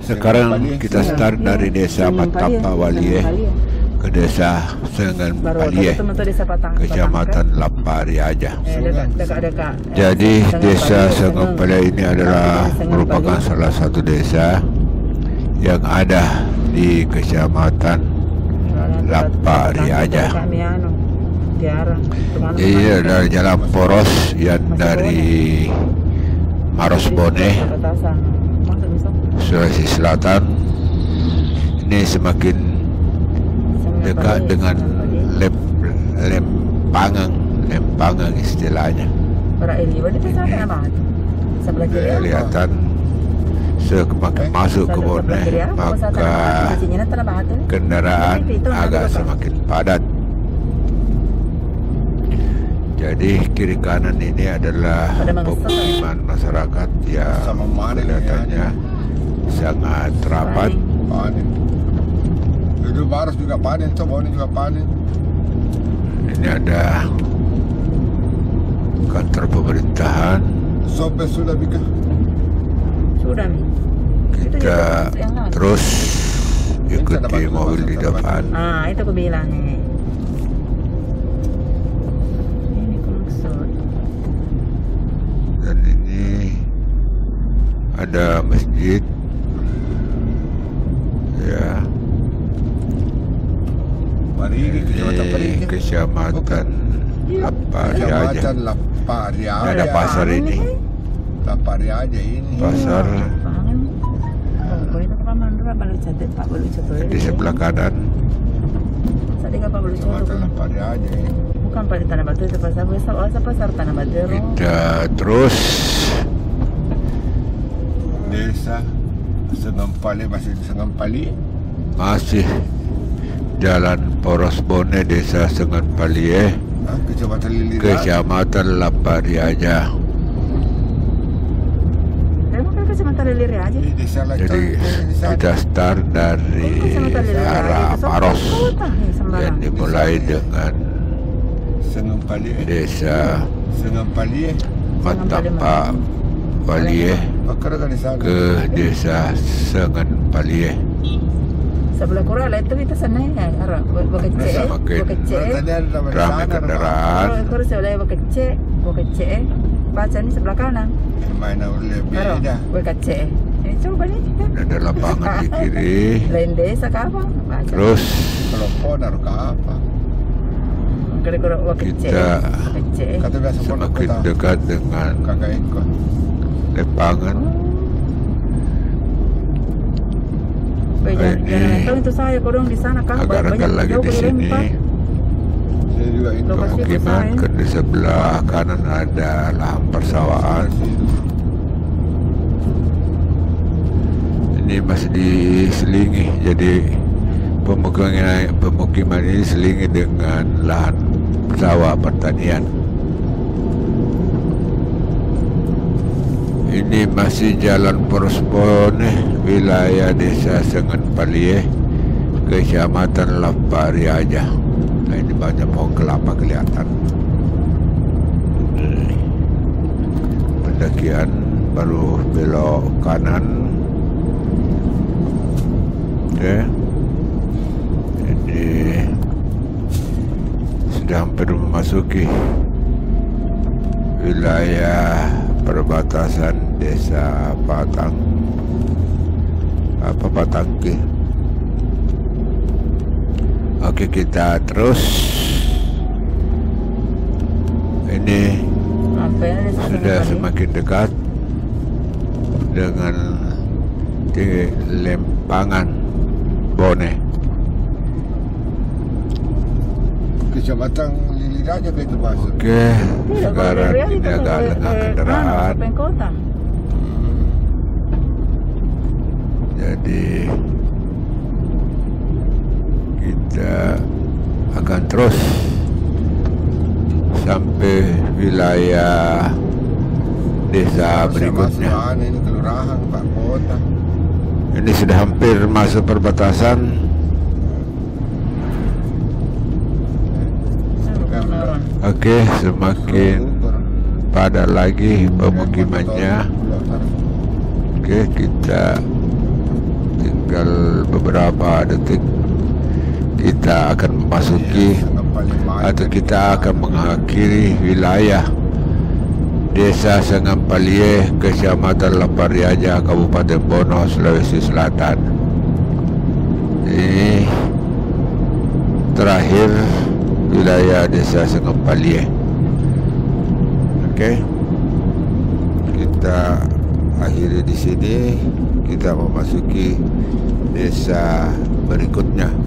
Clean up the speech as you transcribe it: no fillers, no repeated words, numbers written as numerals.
Sekarang kita start dari desa Matapa Walie ke desa Sengan Palie, kecamatan Lapari aja. Jadi desa Sengan Palie ini adalah merupakan salah satu desa yang ada di kecamatan Lapari aja. Ini adalah jalan poros yang dari Marosbone, Sulawesi Selatan. Ini semakin dekat dengan Lempangan istilahnya. Kelihatan semakin masuk ke Bone, maka kendaraan agak semakin padat. Jadi kiri kanan ini adalah pemukiman masyarakat yang kelihatannya sangat rapat. Itu Baros juga panen, Bone juga panen. Ini ada kantor pemerintahan. Sampai sudah bikin. Sudah nih. Kita terus ikuti mobil di depan. Ah, itu aku bilang nih. Dan ini ada masjid, ya. Ini kecamatan Lapari aja. Ada pasar ini. Lapari aja ini. Pasar di sebelah kanan. Kecamatan Lapari aja ini. Bukan pada Tanah Batu, itu pasar Tanah Batu. Kita terus Desa Sengan Palie, masih di Sengan Palie. masih jalan poros Bone, desa Sengan Palie, Kecamatan Lili. kecamatan Lapari aja. Kecamatan Lili aja. Jadi kita start dari arah Maros yang dimulai dengan Sengan Palie. desa Sengan Palie. Matapa Walie ke desa Sengan Palie. Sebelah kurang lah itu kita sana ya, Bokecek, Ramai kendaraan. Kurang sebelah Bokecek, baca ni sebelah kanan. Mana boleh beda. Bokecek. Coba ni. Ada lapangan di kiri. Lain desa ke apa? Baca. Terus Telepon harus ke apa? kita Kata biasa semakin dekat dengan kakak Eko. Lempangan. Jangan itu saya kodong di sana kan. Agak rekan lagi di sini. Saya juga itu. Pemukiman ke di sebelah kanan ada lahan persawahan. Ini masih diselingi, jadi pemukiman ini diselingi dengan lahan sawah pertanian. Ini masih jalan poros Bone, wilayah desa Sengan Palie, kecamatan Lapari aja. Nah, ini banyak pohon kelapa kelihatan. Pendakian baru belok kanan. Oke. Ini sudah hampir memasuki wilayah perbatasan desa Patangki. Oke, kita terus. Ini sudah semakin dekat dengan di Lempangan Bone. Kecamatan Lili aja ke itu masuk. Oke, sekarang ini agak lengah kendaraan. Jadi kita akan terus sampai wilayah desa berikutnya. Ini kelurahan Pak Kota. Ini sudah hampir masuk perbatasan. Oke, semakin padat lagi pemukimannya. Oke, kita tinggal beberapa detik. Kita akan memasuki atau kita akan mengakhiri wilayah Desa Sengampalie, Kecamatan Lapariaja, Kabupaten Bono, Sulawesi Selatan. Ini terakhir wilayah Desa Sengampalie. Oke, kita akhiri di sini. Kita memasuki desa berikutnya.